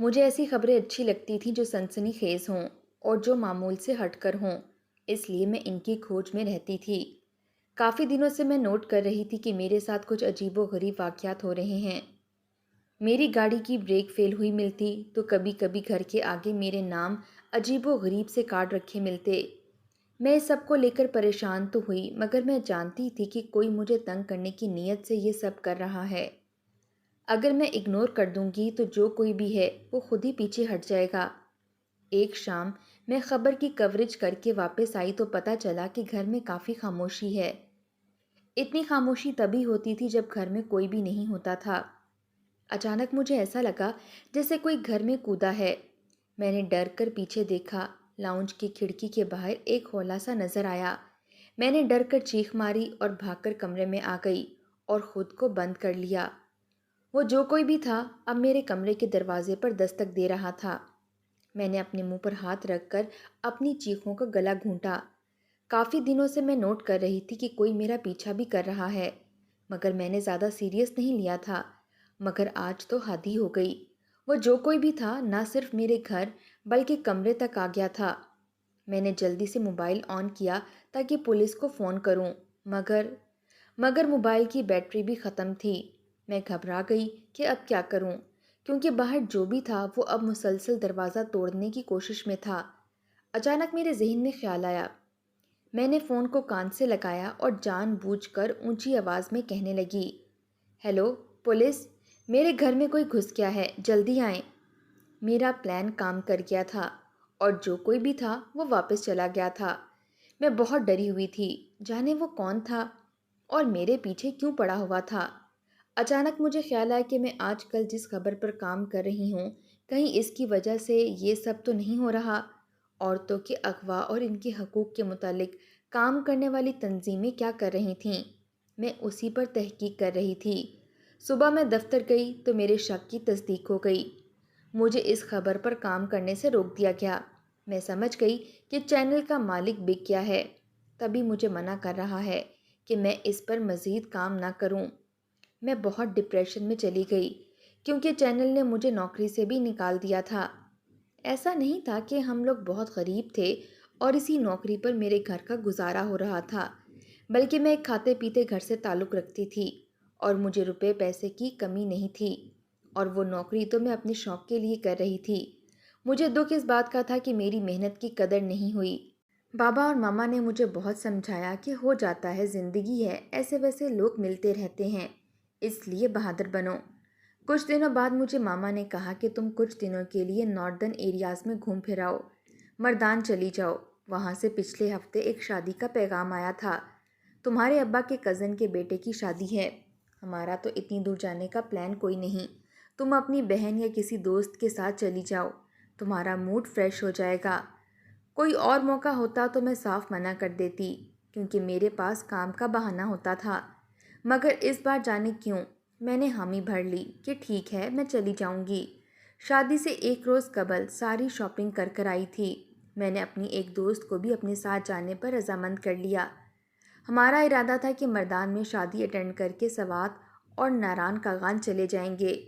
मुझे ऐसी खबरें अच्छी लगती थीं जो सनसनीखेज हों और जो मामूल से हटकर हों, इसलिए मैं इनकी खोज में रहती थी। काफ़ी दिनों से मैं नोट कर रही थी कि मेरे साथ कुछ अजीबोगरीब वाक़यात हो रहे हैं। मेरी गाड़ी की ब्रेक फेल हुई मिलती, तो कभी-कभी घर के आगे मेरे नाम अजीबोगरीब से कार्ड रखे मिलते। मैं इस सब को लेकर परेशान तो हुई, मगर मैं जानती थी कि कोई मुझे तंग करने की नीयत से ये सब कर रहा है। अगर मैं इग्नोर कर दूंगी तो जो कोई भी है वो खुद ही पीछे हट जाएगा। एक शाम मैं खबर की कवरेज करके वापस आई तो पता चला कि घर में काफ़ी खामोशी है। इतनी खामोशी तभी होती थी जब घर में कोई भी नहीं होता था। अचानक मुझे ऐसा लगा जैसे कोई घर में कूदा है। मैंने डर कर पीछे देखा। लाउंज की खिड़की के बाहर एक हौला सा नजर आया। मैंने डर कर चीख मारी और भागकर कमरे में आ गई और खुद को बंद कर लिया। वो जो कोई भी था अब मेरे कमरे के दरवाजे पर दस्तक दे रहा था। मैंने अपने मुंह पर हाथ रखकर अपनी चीखों का गला घूंटा। काफ़ी दिनों से मैं नोट कर रही थी कि कोई मेरा पीछा भी कर रहा है, मगर मैंने ज़्यादा सीरियस नहीं लिया था। मगर आज तो हद ही हो गई। वो जो कोई भी था ना सिर्फ मेरे घर बल्कि कमरे तक आ गया था। मैंने जल्दी से मोबाइल ऑन किया ताकि पुलिस को फ़ोन करूं, मगर मगर मोबाइल की बैटरी भी ख़त्म थी। मैं घबरा गई कि अब क्या करूं, क्योंकि बाहर जो भी था वो अब मुसलसल दरवाज़ा तोड़ने की कोशिश में था। अचानक मेरे जहन में ख्याल आया। मैंने फ़ोन को कान से लगाया और जानबूझकर ऊंची आवाज़ में कहने लगी, हेलो पुलिस, मेरे घर में कोई घुस गया है, जल्दी आएं। मेरा प्लान काम कर गया था और जो कोई भी था वो वापस चला गया था। मैं बहुत डरी हुई थी, जाने वो कौन था और मेरे पीछे क्यों पड़ा हुआ था। अचानक मुझे ख्याल आया कि मैं आजकल जिस खबर पर काम कर रही हूँ, कहीं इसकी वजह से ये सब तो नहीं हो रहा। औरतों के अगवा और इनके हकूक़ के मुतालिक काम करने वाली तंजीमें क्या कर रही थीं, मैं उसी पर तहकीक कर रही थी। सुबह मैं दफ्तर गई तो मेरे शक की तस्दीक हो गई। मुझे इस खबर पर काम करने से रोक दिया गया। मैं समझ गई कि चैनल का मालिक बिक गया है, तभी मुझे मना कर रहा है कि मैं इस पर मज़ीद काम ना करूं। मैं बहुत डिप्रेशन में चली गई, क्योंकि चैनल ने मुझे नौकरी से भी निकाल दिया था। ऐसा नहीं था कि हम लोग बहुत गरीब थे और इसी नौकरी पर मेरे घर का गुजारा हो रहा था, बल्कि मैं एक खाते पीते घर से ताल्लुक़ रखती थी और मुझे रुपए पैसे की कमी नहीं थी। और वो नौकरी तो मैं अपने शौक़ के लिए कर रही थी। मुझे दुख इस बात का था कि मेरी मेहनत की कदर नहीं हुई। बाबा और मामा ने मुझे बहुत समझाया कि हो जाता है, ज़िंदगी है, ऐसे वैसे लोग मिलते रहते हैं, इसलिए बहादुर बनो। कुछ दिनों बाद मुझे मामा ने कहा कि तुम कुछ दिनों के लिए नॉर्दर्न एरियाज़ में घूम फिर आओ, मर्दान चली जाओ। वहाँ से पिछले हफ्ते एक शादी का पैगाम आया था। तुम्हारे अब्बा के कज़न के बेटे की शादी है। हमारा तो इतनी दूर जाने का प्लान कोई नहीं। तुम अपनी बहन या किसी दोस्त के साथ चली जाओ, तुम्हारा मूड फ्रेश हो जाएगा। कोई और मौका होता तो मैं साफ मना कर देती, क्योंकि मेरे पास काम का बहाना होता था। मगर इस बार जाने क्यों, मैंने हामी भर ली कि ठीक है, मैं चली जाऊंगी। शादी से एक रोज़ कबल सारी शॉपिंग कर कर आई थी। मैंने अपनी एक दोस्त को भी अपने साथ जाने पर रजामंद कर लिया। हमारा इरादा था कि मर्दान में शादी अटेंड करके सवात और नारान कागान चले जाएंगे।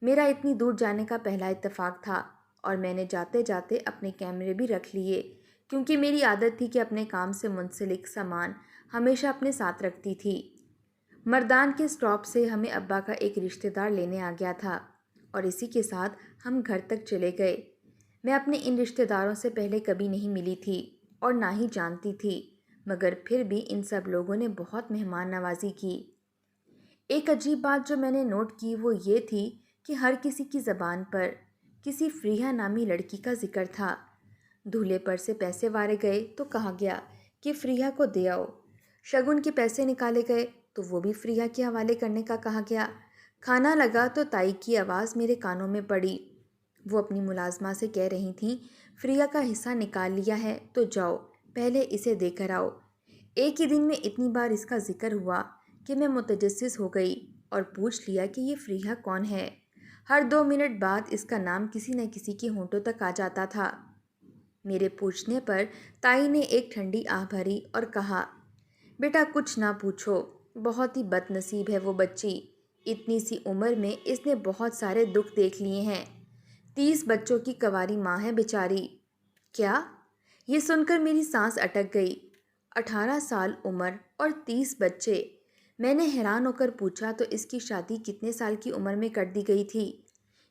मेरा इतनी दूर जाने का पहला इत्तेफाक था और मैंने जाते जाते अपने कैमरे भी रख लिए, क्योंकि मेरी आदत थी कि अपने काम से मुंसलिक सामान हमेशा अपने साथ रखती थी। मर्दान के स्टॉप से हमें अब्बा का एक रिश्तेदार लेने आ गया था और इसी के साथ हम घर तक चले गए। मैं अपने इन रिश्तेदारों से पहले कभी नहीं मिली थी और ना ही जानती थी, मगर फिर भी इन सब लोगों ने बहुत मेहमान नवाजी की। एक अजीब बात जो मैंने नोट की वो ये थी कि हर किसी की ज़बान पर किसी फ़रीहा नामी लड़की का जिक्र था। दूल्हे पर से पैसे वारे गए तो कहा गया कि फ़रीहा को दे आओ। शगुन के पैसे निकाले गए तो वो भी फ़रीहा के हवाले करने का कहा गया। खाना लगा तो ताई की आवाज़ मेरे कानों में पड़ी। वो अपनी मुलाजमा से कह रही थीं, फ़रीहा का हिस्सा निकाल लिया है तो जाओ, पहले इसे देकर आओ। एक ही दिन में इतनी बार इसका जिक्र हुआ कि मैं मुतजस्सिस हो गई और पूछ लिया कि ये फ़रीहा कौन है। हर 2 मिनट बाद इसका नाम किसी न किसी के होंठों तक आ जाता था। मेरे पूछने पर ताई ने एक ठंडी आह भरी और कहा, बेटा कुछ ना पूछो, बहुत ही बदनसीब है वो बच्ची। इतनी सी उम्र में इसने बहुत सारे दुख देख लिए हैं। 30 बच्चों की कवारी माँ है बेचारी। क्या? ये सुनकर मेरी सांस अटक गई। 18 साल उम्र और 30 बच्चे। मैंने हैरान होकर पूछा, तो इसकी शादी कितने साल की उम्र में कर दी गई थी?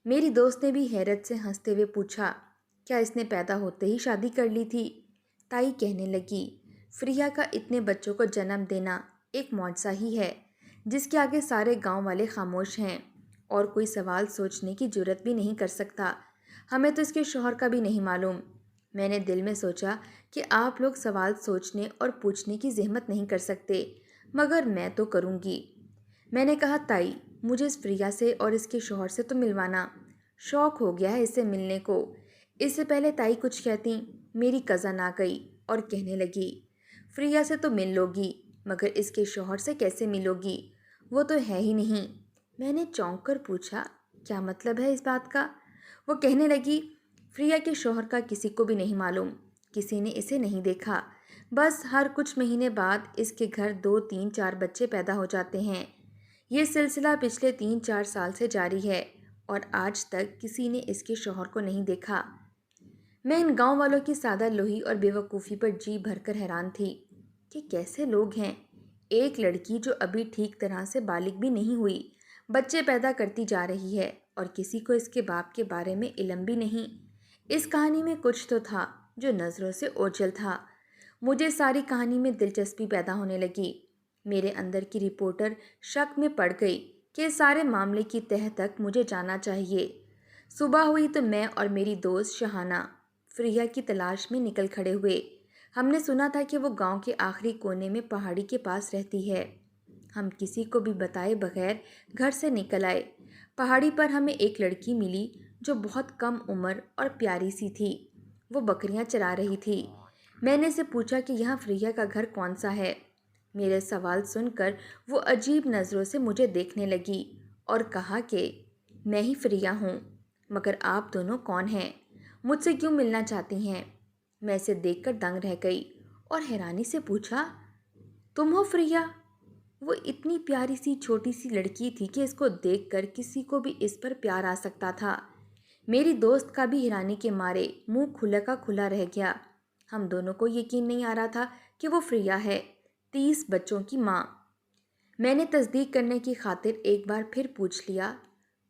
मेरी दोस्त ने भी हैरत से हंसते हुए पूछा, क्या इसने पैदा होते ही शादी कर ली थी? ताई कहने लगी, फ्रिया का इतने बच्चों को जन्म देना एक मौजज़ा ही है, जिसके आगे सारे गांव वाले खामोश हैं और कोई सवाल सोचने की जुर्रत भी नहीं कर सकता। हमें तो इसके शौहर का भी नहीं मालूम। मैंने दिल में सोचा कि आप लोग सवाल सोचने और पूछने की जहमत नहीं कर सकते, मगर मैं तो करूँगी। मैंने कहा, ताई, मुझे इस प्रिया से और इसके शौहर से तो मिलवाना। शौक हो गया है इससे मिलने को। इससे पहले ताई कुछ कहती, मेरी कज़न आ गई और कहने लगी, प्रिया से तो मिल लोगी, मगर इसके शौहर से कैसे मिलोगी? वो तो है ही नहीं। मैंने चौंक कर पूछा, क्या मतलब है इस बात का? वो कहने लगी, प्रिया के शौहर का किसी को भी नहीं मालूम, किसी ने इसे नहीं देखा। बस हर कुछ महीने बाद इसके घर 2, 3, 4 बच्चे पैदा हो जाते हैं। ये सिलसिला पिछले 3, 4 साल से जारी है और आज तक किसी ने इसके शौहर को नहीं देखा। मैं इन गांव वालों की सादा लोही और बेवकूफ़ी पर जी भरकर हैरान थी कि कैसे लोग हैं। एक लड़की जो अभी ठीक तरह से बालिग भी नहीं हुई, बच्चे पैदा करती जा रही है और किसी को इसके बाप के बारे में इल्म भी नहीं। इस कहानी में कुछ तो था जो नज़रों से ओझल था। मुझे सारी कहानी में दिलचस्पी पैदा होने लगी। मेरे अंदर की रिपोर्टर शक में पड़ गई कि इस सारे मामले की तह तक मुझे जाना चाहिए। सुबह हुई तो मैं और मेरी दोस्त शहाना फ्रिया की तलाश में निकल खड़े हुए। हमने सुना था कि वो गांव के आखिरी कोने में पहाड़ी के पास रहती है। हम किसी को भी बताए बगैर घर से निकल आए। पहाड़ी पर हमें एक लड़की मिली जो बहुत कम उम्र और प्यारी सी थी। वो बकरियां चरा रही थी। मैंने से पूछा कि यहाँ फ्रिया का घर कौन सा है। मेरे सवाल सुनकर वो अजीब नज़रों से मुझे देखने लगी और कहा कि मैं ही फ्रिया हूँ, मगर आप दोनों कौन हैं? मुझसे क्यों मिलना चाहती हैं? मैं इसे देखकर दंग रह गई और हैरानी से पूछा, तुम हो फ्रिया? वो इतनी प्यारी सी छोटी सी लड़की थी कि इसको देखकर किसी को भी इस पर प्यार आ सकता था। मेरी दोस्त का भी हैरानी के मारे मुंह खुला का खुला रह गया। हम दोनों को यकीन नहीं आ रहा था कि वो फ्रिया है, 30 बच्चों की माँ। मैंने तस्दीक करने की खातिर एक बार फिर पूछ लिया,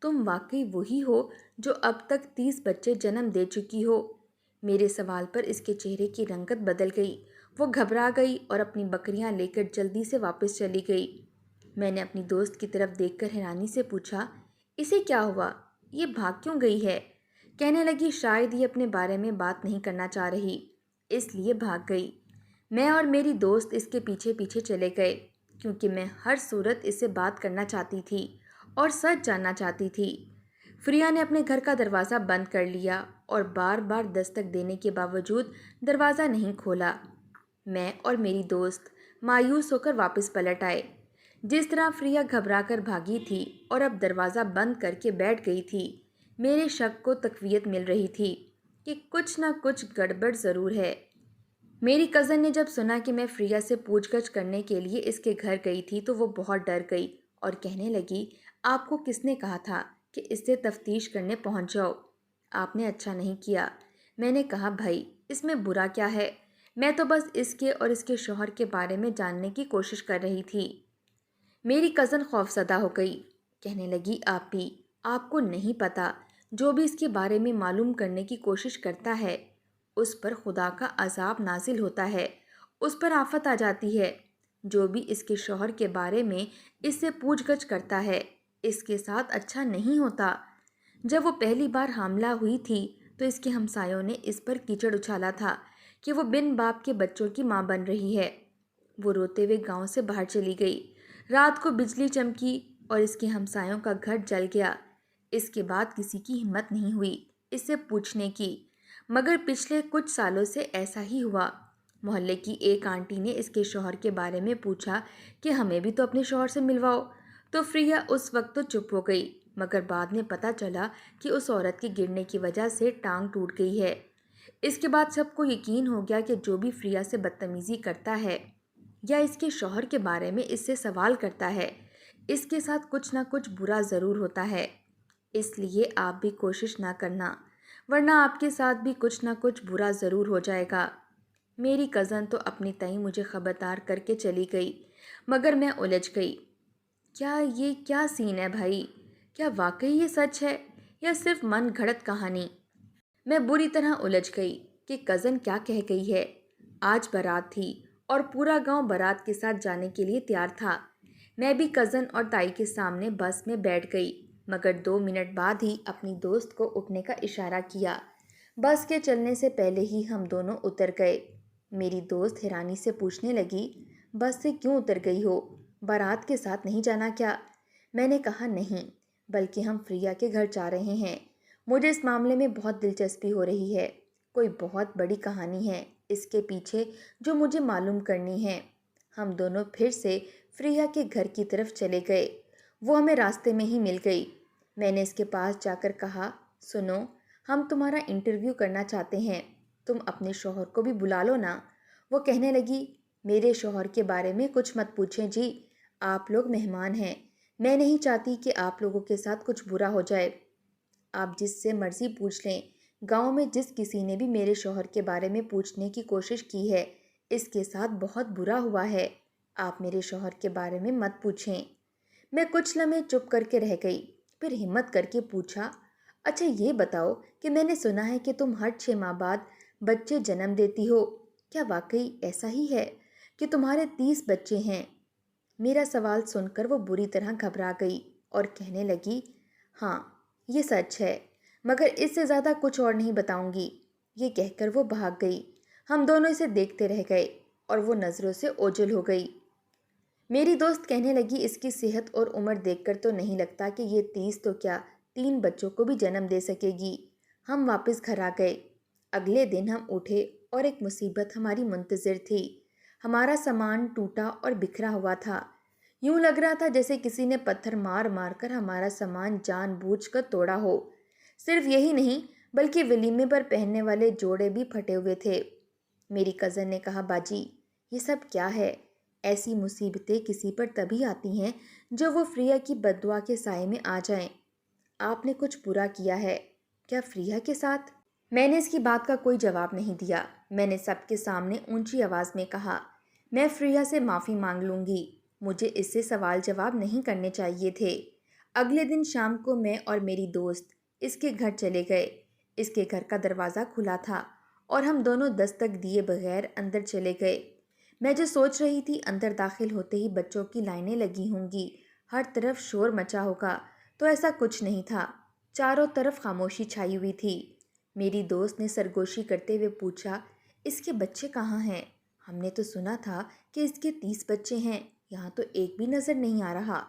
तुम वाकई वही हो जो अब तक 30 बच्चे जन्म दे चुकी हो? मेरे सवाल पर इसके चेहरे की रंगत बदल गई। वो घबरा गई और अपनी बकरियां लेकर जल्दी से वापस चली गई। मैंने अपनी दोस्त की तरफ देखकर हैरानी से पूछा, इसे क्या हुआ? ये भाग क्यों गई है? कहने लगी, शायद ये अपने बारे में बात नहीं करना चाह रही, इसलिए भाग गई। मैं और मेरी दोस्त इसके पीछे पीछे चले गए, क्योंकि मैं हर सूरत इससे बात करना चाहती थी और सच जानना चाहती थी। फ्रिया ने अपने घर का दरवाज़ा बंद कर लिया और बार बार दस्तक देने के बावजूद दरवाज़ा नहीं खोला। मैं और मेरी दोस्त मायूस होकर वापस पलट आए। जिस तरह फ्रिया घबराकर भागी थी और अब दरवाज़ा बंद करके बैठ गई थी, मेरे शक को तक़वियत मिल रही थी कि कुछ ना कुछ गड़बड़ ज़रूर है। मेरी कज़न ने जब सुना कि मैं फ्रिया से पूछगछ करने के लिए इसके घर गई थी तो वो बहुत डर गई और कहने लगी, आपको किसने कहा था कि इससे तफ्तीश करने पहुंच जाओ? आपने अच्छा नहीं किया। मैंने कहा, भाई, इसमें बुरा क्या है? मैं तो बस इसके और इसके शौहर के बारे में जानने की कोशिश कर रही थी। मेरी कज़न खौफज़दा हो गई। कहने लगी, आप भी, आपको नहीं पता, जो भी इसके बारे में मालूम करने की कोशिश करता है उस पर खुदा का अजाब नाजिल होता है, उस पर आफत आ जाती है। जो भी इसके शौहर के बारे में इससे पूछगछ करता है, इसके साथ अच्छा नहीं होता। जब वो पहली बार हामला हुई थी तो इसके हमसायों ने इस पर कीचड़ उछाला था कि वो बिन बाप के बच्चों की माँ बन रही है। वो रोते हुए गांव से बाहर चली गई। रात को बिजली चमकी और इसके हमसायों का घर जल गया। इसके बाद किसी की हिम्मत नहीं हुई इससे पूछने की, मगर पिछले कुछ सालों से ऐसा ही हुआ। मोहल्ले की एक आंटी ने इसके शौहर के बारे में पूछा कि हमें भी तो अपने शौहर से मिलवाओ, तो फ्रिया उस वक्त तो चुप हो गई, मगर बाद में पता चला कि उस औरत के गिरने की वजह से टांग टूट गई है। इसके बाद सबको यकीन हो गया कि जो भी फ्रिया से बदतमीज़ी करता है या इसके शौहर के बारे में इससे सवाल करता है, इसके साथ कुछ ना कुछ बुरा ज़रूर होता है। इसलिए आप भी कोशिश ना करना, वरना आपके साथ भी कुछ ना कुछ बुरा ज़रूर हो जाएगा। मेरी कज़न तो अपनी तई मुझे खबरदार करके चली गई, मगर मैं उलझ गई। क्या ये क्या सीन है भाई? क्या वाकई ये सच है या सिर्फ मन घड़त कहानी? मैं बुरी तरह उलझ गई कि कज़न क्या कह गई है। आज बारात थी और पूरा गांव बारात के साथ जाने के लिए तैयार था। मैं भी कज़न और ताई के सामने बस में बैठ गई, मगर 2 मिनट बाद ही अपनी दोस्त को उठने का इशारा किया। बस के चलने से पहले ही हम दोनों उतर गए। मेरी दोस्त हैरानी से पूछने लगी, बस से क्यों उतर गई हो? बारात के साथ नहीं जाना क्या? मैंने कहा नहीं, बल्कि हम प्रिया के घर जा रहे हैं। मुझे इस मामले में बहुत दिलचस्पी हो रही है। कोई बहुत बड़ी कहानी है इसके पीछे जो मुझे मालूम करनी है। हम दोनों फिर से प्रिया के घर की तरफ चले गए। वो हमें रास्ते में ही मिल गई। मैंने इसके पास जाकर कहा, सुनो, हम तुम्हारा इंटरव्यू करना चाहते हैं। तुम अपने शौहर को भी बुला लो ना। वो कहने लगी, मेरे शौहर के बारे में कुछ मत पूछें जी। आप लोग मेहमान हैं। मैं नहीं चाहती कि आप लोगों के साथ कुछ बुरा हो जाए। आप जिससे मर्जी पूछ लें। गांव में जिस किसी ने भी मेरे शौहर के बारे में पूछने की कोशिश की है, इसके साथ बहुत बुरा हुआ है। आप मेरे शौहर के बारे में मत पूछें। मैं कुछ लम्हे चुप करके रह गई, फिर हिम्मत करके पूछा, अच्छा ये बताओ कि मैंने सुना है कि तुम हर 6 माह बाद बच्चे जन्म देती हो। क्या वाकई ऐसा ही है कि तुम्हारे 30 बच्चे हैं? मेरा सवाल सुनकर वो बुरी तरह घबरा गई और कहने लगी, हाँ, ये सच है, मगर इससे ज़्यादा कुछ और नहीं बताऊंगी। ये कहकर वो भाग गई। हम दोनों इसे देखते रह गए और वो नज़रों से ओझल हो गई। मेरी दोस्त कहने लगी, इसकी सेहत और उम्र देखकर तो नहीं लगता कि ये 30 तो क्या 3 बच्चों को भी जन्म दे सकेगी। हम वापस घर आ गए। अगले दिन हम उठे और एक मुसीबत हमारी मुंतज़िर थी। हमारा सामान टूटा और बिखरा हुआ था। यूं लग रहा था जैसे किसी ने पत्थर मार मार कर हमारा सामान जानबूझकर तोड़ा हो। सिर्फ यही नहीं, बल्कि वलीमे पर पहनने वाले जोड़े भी फटे हुए थे। मेरी कज़न ने कहा, बाजी, ये सब क्या है? ऐसी मुसीबतें किसी पर तभी आती हैं जब वो फ्रिया की बद्दुआ के साए में आ जाएं। आपने कुछ बुरा किया है क्या फ्रिया के साथ? मैंने इसकी बात का कोई जवाब नहीं दिया। मैंने सबके सामने ऊंची आवाज़ में कहा, मैं फ्रिया से माफ़ी मांग लूँगी। मुझे इससे सवाल जवाब नहीं करने चाहिए थे। अगले दिन शाम को मैं और मेरी दोस्त इसके घर चले गए। इसके घर का दरवाज़ा खुला था और हम दोनों दस्तक दिए बगैर अंदर चले गए। मैं जो सोच रही थी, अंदर दाखिल होते ही बच्चों की लाइनें लगी होंगी, हर तरफ शोर मचा होगा, तो ऐसा कुछ नहीं था। चारों तरफ खामोशी छाई हुई थी। मेरी दोस्त ने सरगोशी करते हुए पूछा, इसके बच्चे कहाँ हैं? हमने तो सुना था कि इसके 30 बच्चे हैं, यहाँ तो एक भी नज़र नहीं आ रहा।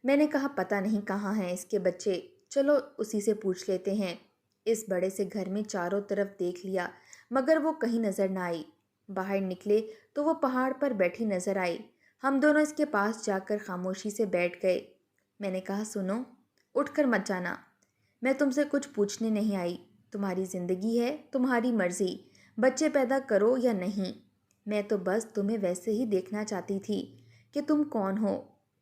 मैंने कहा, पता नहीं कहाँ हैं इसके बच्चे, चलो उसी से पूछ लेते हैं। इस बड़े से घर में चारों तरफ देख लिया, मगर वो कहीं नज़र ना आई। बाहर निकले तो वो पहाड़ पर बैठी नज़र आई। हम दोनों इसके पास जाकर खामोशी से बैठ गए। मैंने कहा, सुनो, उठकर मत जाना। मैं तुमसे कुछ पूछने नहीं आई। तुम्हारी ज़िंदगी है, तुम्हारी मर्ज़ी, बच्चे पैदा करो या नहीं। मैं तो बस तुम्हें वैसे ही देखना चाहती थी कि तुम कौन हो,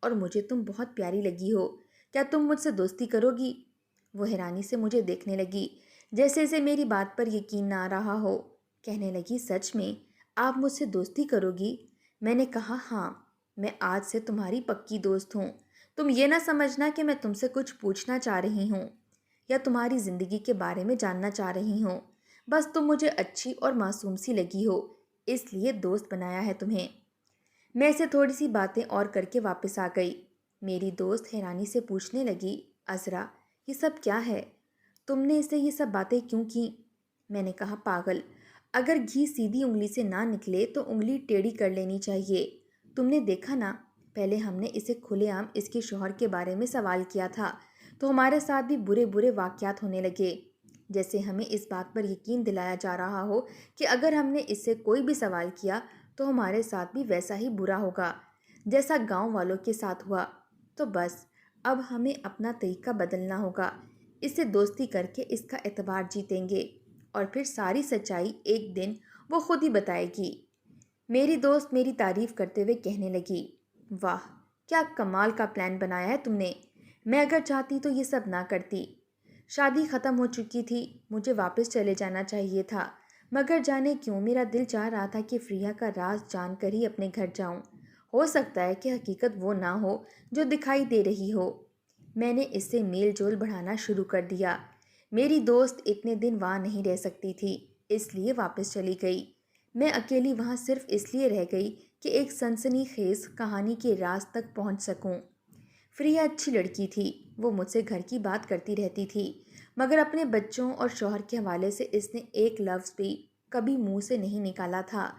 और मुझे तुम बहुत प्यारी लगी हो। क्या तुम मुझसे दोस्ती करोगी? वो हैरानी से मुझे देखने लगी, जैसे इसे मेरी बात पर यकीन ना आ रहा हो। कहने लगी, सच में आप मुझसे दोस्ती करोगी? मैंने कहा, हाँ, मैं आज से तुम्हारी पक्की दोस्त हूँ। तुम ये ना समझना कि मैं तुमसे कुछ पूछना चाह रही हूँ या तुम्हारी ज़िंदगी के बारे में जानना चाह रही हूँ। बस तुम मुझे अच्छी और मासूम सी लगी हो, इसलिए दोस्त बनाया है तुम्हें। मैं इसे थोड़ी सी बातें और करके वापस आ गई। मेरी दोस्त हैरानी से पूछने लगी, अज़रा, ये सब क्या है? तुमने इसे ये सब बातें क्यों की? मैंने कहा, पागल, अगर घी सीधी उंगली से ना निकले तो उंगली टेढ़ी कर लेनी चाहिए। तुमने देखा ना, पहले हमने इसे खुलेआम इसके शौहर के बारे में सवाल किया था, तो हमारे साथ भी बुरे बुरे वाक़यात होने लगे। जैसे हमें इस बात पर यकीन दिलाया जा रहा हो कि अगर हमने इससे कोई भी सवाल किया तो हमारे साथ भी वैसा ही बुरा होगा जैसा गांव वालों के साथ हुआ। तो बस अब हमें अपना तरीका बदलना होगा। इससे दोस्ती करके इसका एतबार जीतेंगे और फिर सारी सच्चाई एक दिन वो खुद ही बताएगी। मेरी दोस्त मेरी तारीफ करते हुए कहने लगी, वाह, क्या कमाल का प्लान बनाया है तुमने। मैं अगर चाहती तो ये सब ना करती। शादी ख़त्म हो चुकी थी, मुझे वापस चले जाना चाहिए था, मगर जाने क्यों मेरा दिल चाह रहा था कि फ्रिया का राज जानकर ही अपने घर जाऊं। हो सकता है कि हकीकत वो ना हो जो दिखाई दे रही हो। मैंने इससे मेल जोल बढ़ाना शुरू कर दिया। मेरी दोस्त इतने दिन वहाँ नहीं रह सकती थी, इसलिए वापस चली गई। मैं अकेली वहाँ सिर्फ इसलिए रह गई कि एक सनसनीखेज कहानी के राज तक पहुँच सकूं। फ्रिया अच्छी लड़की थी। वो मुझसे घर की बात करती रहती थी, मगर अपने बच्चों और शौहर के हवाले से इसने एक लफ्ज़ भी कभी मुंह से नहीं निकाला था।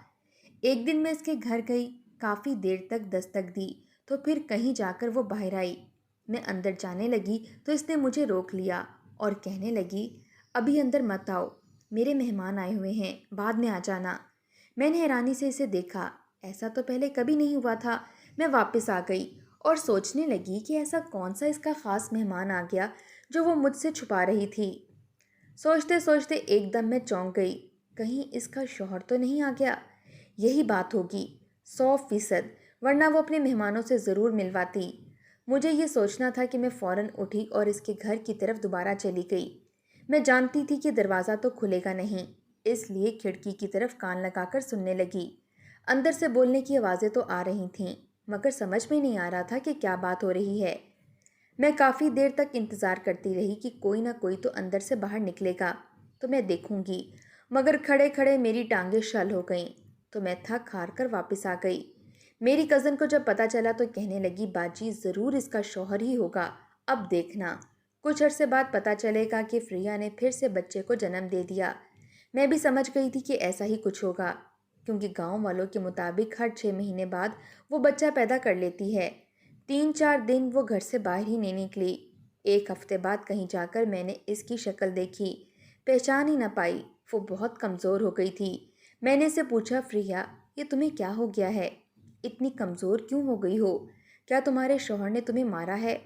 एक दिन मैं इसके घर गई, काफ़ी देर तक दस्तक दी, तो फिर कहीं जाकर वो बाहर आई। मैं अंदर जाने लगी तो इसने मुझे रोक लिया और कहने लगी, अभी अंदर मत आओ, मेरे मेहमान आए हुए हैं, बाद में आ जाना। मैंने हैरानी से इसे देखा, ऐसा तो पहले कभी नहीं हुआ था। मैं वापस आ गई और सोचने लगी कि ऐसा कौन सा इसका ख़ास मेहमान आ गया जो वो मुझसे छुपा रही थी। सोचते सोचते एकदम मैं चौंक गई, कहीं इसका शौहर तो नहीं आ गया। यही बात होगी, 100%, वरना वो अपने मेहमानों से ज़रूर मिलवाती। मुझे ये सोचना था कि मैं फ़ौरन उठी और इसके घर की तरफ दोबारा चली गई। मैं जानती थी कि दरवाज़ा तो खुलेगा नहीं, इसलिए खिड़की की तरफ कान लगाकर सुनने लगी। अंदर से बोलने की आवाज़ें तो आ रही थीं, मगर समझ में नहीं आ रहा था कि क्या बात हो रही है। मैं काफ़ी देर तक इंतज़ार करती रही कि कोई ना कोई तो अंदर से बाहर निकलेगा तो मैं देखूंगी, मगर खड़े खड़े मेरी टांगें शल हो गईं, तो मैं थक हार कर वापस आ गई। मेरी कज़न को जब पता चला तो कहने लगी, बाजी ज़रूर इसका शौहर ही होगा, अब देखना। कुछ अरसे बाद पता चलेगा कि फ्रिया ने फिर से बच्चे को जन्म दे दिया। मैं भी समझ गई थी कि ऐसा ही कुछ होगा, क्योंकि गांव वालों के मुताबिक हर 6 महीने बाद वो बच्चा पैदा कर लेती है। 3-4 दिन वो घर से बाहर ही नहीं निकली। एक हफ्ते बाद कहीं जाकर मैंने इसकी शक्ल देखी, पहचान ही न पाई। वो बहुत कमज़ोर हो गई थी। मैंने इसे पूछा, फ्रिया, ये तुम्हें क्या हो गया है? इतनी कमज़ोर क्यों हो गई हो? क्या तुम्हारे शौहर ने तुम्हें मारा है?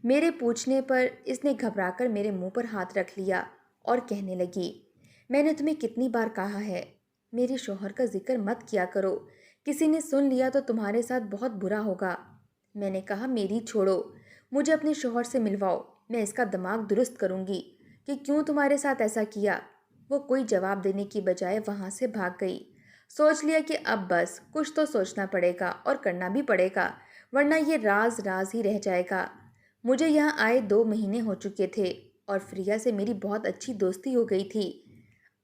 मेरे पूछने पर इसने घबराकर मेरे मुंह पर हाथ रख लिया और कहने लगी, मैंने तुम्हें कितनी बार कहा है, मेरे शौहर का जिक्र मत किया करो, किसी ने सुन लिया तो तुम्हारे साथ बहुत बुरा होगा। मैंने कहा, मेरी छोड़ो, मुझे अपने शौहर से मिलवाओ, मैं इसका दिमाग दुरुस्त करूंगी कि क्यों तुम्हारे साथ ऐसा किया। वो कोई जवाब देने की बजाय वहां से भाग गई। सोच लिया कि अब बस कुछ तो सोचना पड़ेगा और करना भी पड़ेगा, वरना ये राज राज ही रह जाएगा। मुझे यहाँ आए 2 महीने हो चुके थे और फ्रिया से मेरी बहुत अच्छी दोस्ती हो गई थी।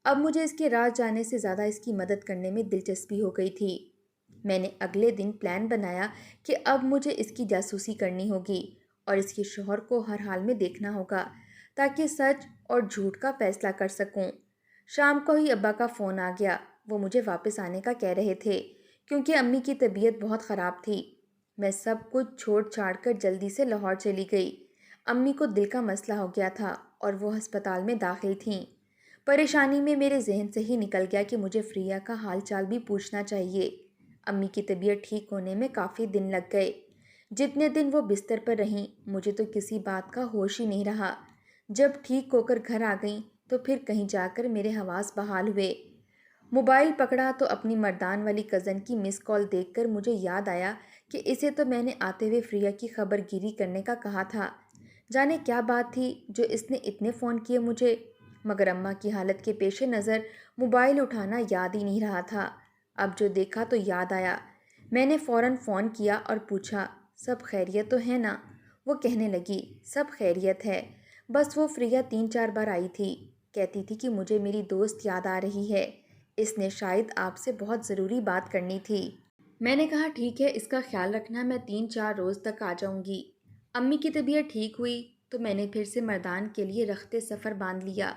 अब मुझे इसके राज जाने से ज़्यादा इसकी मदद करने में दिलचस्पी हो गई थी। मैंने अगले दिन प्लान बनाया कि अब मुझे इसकी जासूसी करनी होगी और इसके शौहर को हर हाल में देखना होगा, ताकि सच और झूठ का फैसला कर सकूं। शाम को ही अब्बा का फ़ोन आ गया। वो मुझे वापस आने का कह रहे थे, क्योंकि अम्मी की तबीयत बहुत ख़राब थी। मैं सब कुछ छोड़ छाड़ कर जल्दी से लाहौर चली गई। अम्मी को दिल का मसला हो गया था और वो अस्पताल में दाखिल थीं। परेशानी में मेरे जहन से ही निकल गया कि मुझे फ्रिया का हाल चाल भी पूछना चाहिए। अम्मी की तबीयत ठीक होने में काफ़ी दिन लग गए। जितने दिन वो बिस्तर पर रहीं, मुझे तो किसी बात का होश ही नहीं रहा। जब ठीक होकर घर आ गईं तो फिर कहीं जाकर मेरे हवास बहाल हुए। मोबाइल पकड़ा तो अपनी मर्दान वाली कज़न की मिस कॉल देखकर मुझे याद आया कि इसे तो मैंने आते हुए फ्रिया की खबरगिरी करने का कहा था। जाने क्या बात थी जो इसने इतने फ़ोन किए मुझे, मगर अम्मा की हालत के पेश नज़र मोबाइल उठाना याद ही नहीं रहा था। अब जो देखा तो याद आया। मैंने फ़ौरन फ़ोन किया और पूछा, सब खैरियत तो है ना? वो कहने लगी, सब खैरियत है, बस वो फ्रिया 3-4 बार आई थी, कहती थी कि मुझे मेरी दोस्त याद आ रही है, इसने शायद आपसे बहुत ज़रूरी बात करनी थी। मैंने कहा, ठीक है, इसका ख्याल रखना, मैं 3-4 रोज़ तक आ जाऊंगी। अम्मी की तबीयत ठीक हुई तो मैंने फिर से मर्दान के लिए रखते सफ़र बांध लिया।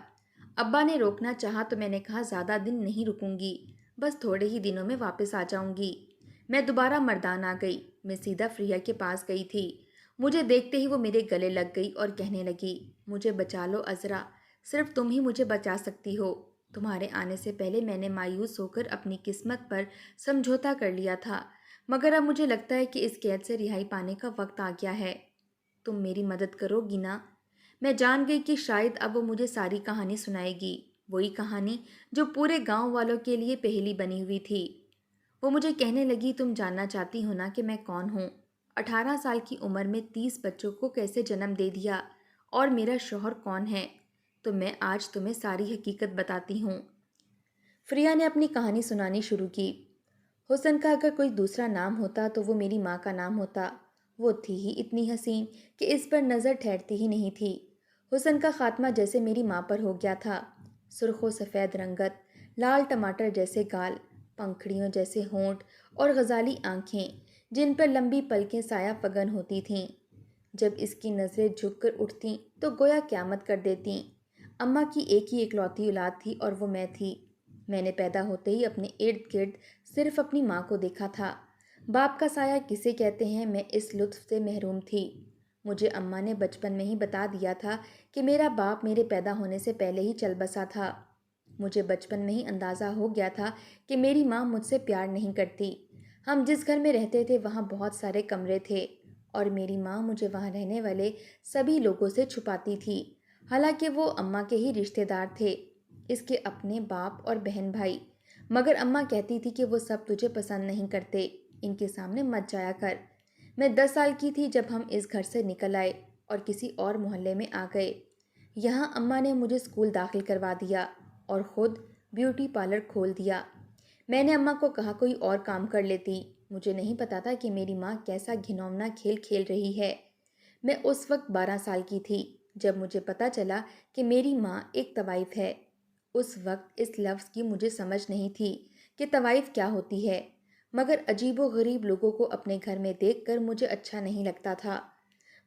अब्बा ने रोकना चाहा तो मैंने कहा, ज़्यादा दिन नहीं रुकूंगी, बस थोड़े ही दिनों में वापस आ जाऊंगी। मैं दोबारा मर्दान आ गई। मैं सीधा फ्रिया के पास गई थी। मुझे देखते ही वो मेरे गले लग गई और कहने लगी, मुझे बचा लो अज़रा, सिर्फ तुम ही मुझे बचा सकती हो। तुम्हारे आने से पहले मैंने मायूस होकर अपनी किस्मत पर समझौता कर लिया था, मगर अब मुझे लगता है कि इस कैद से रिहाई पाने का वक्त आ गया है। तुम मेरी मदद करोगी ना? मैं जान गई कि शायद अब वो मुझे सारी कहानी सुनाएगी, वही कहानी जो पूरे गांव वालों के लिए पहेली बनी हुई थी। वो मुझे कहने लगी, तुम जानना चाहती हो ना कि मैं कौन हूँ? 18 साल की उम्र में 30 बच्चों को कैसे जन्म दे दिया, और मेरा शौहर कौन है? तो मैं आज तुम्हें सारी हकीकत बताती हूँ। फ्रिया ने अपनी कहानी सुनानी शुरू की। हुसन का अगर कोई दूसरा नाम होता तो वो मेरी माँ का नाम होता। वो थी ही इतनी हसीन कि इस पर नज़र ठहरती ही नहीं थी। हुसन का खात्मा जैसे मेरी माँ पर हो गया था। सुर्ख सफ़ेद रंगत, लाल टमाटर जैसे गाल, पंखड़ियों जैसे होंठ और गजाली आंखें जिन पर लंबी पलकें साया फगन होती थीं। जब इसकी नज़रें झुककर उठतीं तो गोया क़यामत कर देतीं। अम्मा की एक ही इकलौती औलाद थी और वो मैं थी। मैंने पैदा होते ही अपने इर्द गिर्द सिर्फ अपनी माँ को देखा था। बाप का साया किसे कहते हैं, मैं इस लुत्फ से महरूम थी। मुझे अम्मा ने बचपन में ही बता दिया था कि मेरा बाप मेरे पैदा होने से पहले ही चल बसा था। मुझे बचपन में ही अंदाज़ा हो गया था कि मेरी माँ मुझसे प्यार नहीं करती। हम जिस घर में रहते थे वहाँ बहुत सारे कमरे थे और मेरी माँ मुझे वहाँ रहने वाले सभी लोगों से छुपाती थी। हालांकि वो अम्मा के ही रिश्तेदार थे, इसके अपने बाप और बहन भाई। मगर अम्मा कहती थी कि वो सब तुझे पसंद नहीं करते, इनके सामने मत जाया कर। मैं 10 साल की थी जब हम इस घर से निकल आए और किसी और मोहल्ले में आ गए। यहाँ अम्मा ने मुझे स्कूल दाखिल करवा दिया और ख़ुद ब्यूटी पार्लर खोल दिया। मैंने अम्मा को कहा कोई और काम कर लेती। मुझे नहीं पता था कि मेरी माँ कैसा घिनौना खेल खेल रही है। मैं उस वक्त 12 साल की थी जब मुझे पता चला कि मेरी माँ एक तवाइफ है। उस वक्त इस लफ्ज़ की मुझे समझ नहीं थी कि तवाइफ क्या होती है, मगर अजीबो गरीब लोगों को अपने घर में देखकर मुझे अच्छा नहीं लगता था।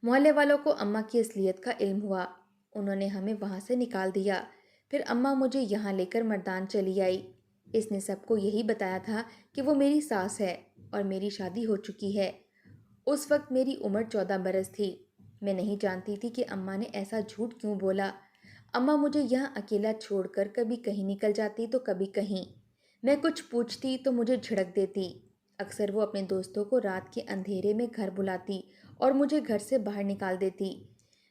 मोहल्ले वालों को अम्मा की असलियत का इल्म हुआ। उन्होंने हमें वहाँ से निकाल दिया। फिर अम्मा मुझे यहाँ लेकर मर्दान चली आई। इसने सबको यही बताया था कि वो मेरी सास है और मेरी शादी हो चुकी है। उस वक्त मेरी उम्र 14 बरस थी। मैं नहीं जानती थी कि अम्मा ने ऐसा झूठ क्यों बोला। अम्मा मुझे यहाँ अकेला छोड़कर कभी कहीं निकल जाती तो कभी कहीं। मैं कुछ पूछती तो मुझे झिड़क देती। अक्सर वो अपने दोस्तों को रात के अंधेरे में घर बुलाती और मुझे घर से बाहर निकाल देती।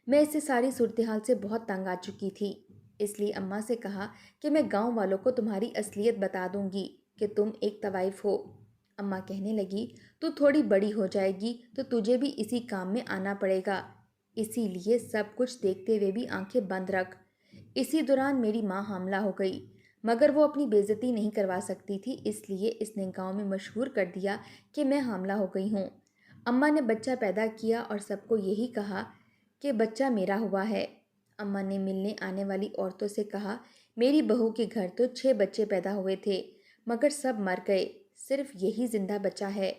मैं इससे सारी सूरत हाल से बहुत तंग आ चुकी थी। इसलिए अम्मा से कहा कि मैं गांव वालों को तुम्हारी असलियत बता दूंगी कि तुम एक तवाइफ हो। अम्मा कहने लगी, तू थोड़ी बड़ी हो जाएगी तो तुझे भी इसी काम में आना पड़ेगा, इसीलिए सब कुछ देखते हुए भी आंखें बंद रख। इसी दौरान मेरी माँ हामला हो गई, मगर वो अपनी बेइज्जती नहीं करवा सकती थी, इसलिए इसने गांव में मशहूर कर दिया कि मैं हामला हो गई हूँ। अम्मा ने बच्चा पैदा किया और सबको यही कहा कि बच्चा मेरा हुआ है। अम्मा ने मिलने आने वाली औरतों से कहा, मेरी बहू के घर तो 6 बच्चे पैदा हुए थे, मगर सब मर गए, सिर्फ यही जिंदा बचा है।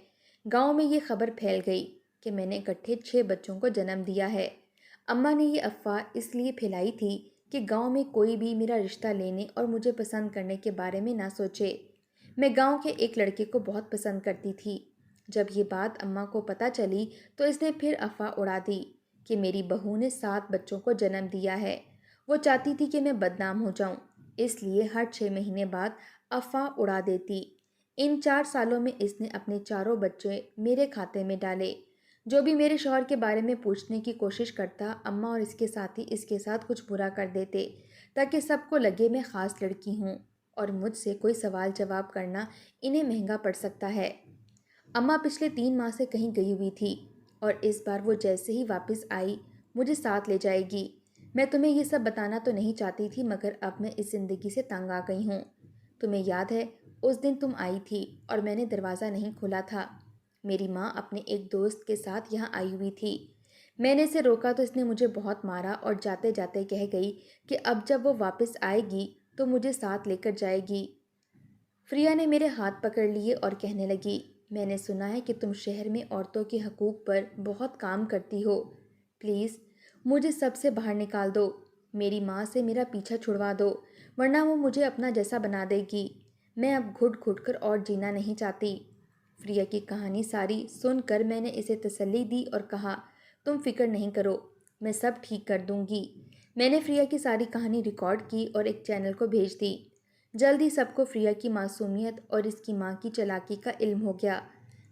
गांव में ये खबर फैल गई कि मैंने इकट्ठे 6 बच्चों को जन्म दिया है। अम्मा ने ये अफवाह इसलिए फैलाई थी कि गांव में कोई भी मेरा रिश्ता लेने और मुझे पसंद करने के बारे में ना सोचे। मैं गांव के एक लड़के को बहुत पसंद करती थी। जब ये बात अम्मा को पता चली तो इसने फिर अफवाह उड़ा दी कि मेरी बहू ने 7 बच्चों को जन्म दिया है। वो चाहती थी कि मैं बदनाम हो जाऊं, इसलिए हर 6 महीने बाद अफवाह उड़ा देती। इन 4 सालों में इसने अपने चारों बच्चे मेरे खाते में डाले। जो भी मेरे शौहर के बारे में पूछने की कोशिश करता, अम्मा और इसके साथी इसके साथ कुछ बुरा कर देते ताकि सबको लगे मैं ख़ास लड़की हूँ और मुझसे कोई सवाल जवाब करना इन्हें महंगा पड़ सकता है। अम्मा पिछले 3 माह से कहीं गई हुई थी और इस बार वो जैसे ही वापस आई मुझे साथ ले जाएगी। मैं तुम्हें ये सब बताना तो नहीं चाहती थी, मगर अब मैं इस ज़िंदगी से तंग आ गई हूँ। तुम्हें याद है उस दिन तुम आई थी और मैंने दरवाज़ा नहीं खोला था। मेरी माँ अपने एक दोस्त के साथ यहाँ आई हुई थी। मैंने इसे रोका तो इसने मुझे बहुत मारा और जाते जाते कह गई कि अब जब वो वापस आएगी तो मुझे साथ लेकर जाएगी। फ्रिया ने मेरे हाथ पकड़ लिए और कहने लगी, मैंने सुना है कि तुम शहर में औरतों के हकूक़ पर बहुत काम करती हो। प्लीज़ मुझे सबसे बाहर निकाल दो। मेरी माँ से मेरा पीछा छुड़वा दो, वरना वो मुझे अपना जैसा बना देगी। मैं अब घुट घुट कर और जीना नहीं चाहती। फ्रिया की कहानी सारी सुनकर मैंने इसे तसल्ली दी और कहा, तुम फिक्र नहीं करो, मैं सब ठीक कर दूंगी। मैंने फ्रिया की सारी कहानी रिकॉर्ड की और एक चैनल को भेज दी। जल्द ही सबको फ्रिया की मासूमियत और इसकी माँ की चालाकी का इल्म हो गया।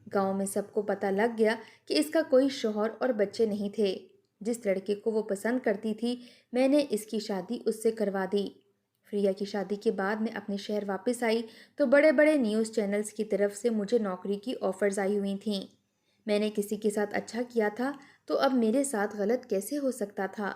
गांव में सबको पता लग गया कि इसका कोई शौहर और बच्चे नहीं थे। जिस लड़के को वो पसंद करती थी, मैंने इसकी शादी उससे करवा दी। फ्रिया की शादी के बाद मैं अपने शहर वापस आई तो बड़े बड़े न्यूज़ चैनल्स की तरफ से मुझे नौकरी की ऑफ़र्स आई हुई थीं। मैंने किसी के साथ अच्छा किया था तो अब मेरे साथ गलत कैसे हो सकता था।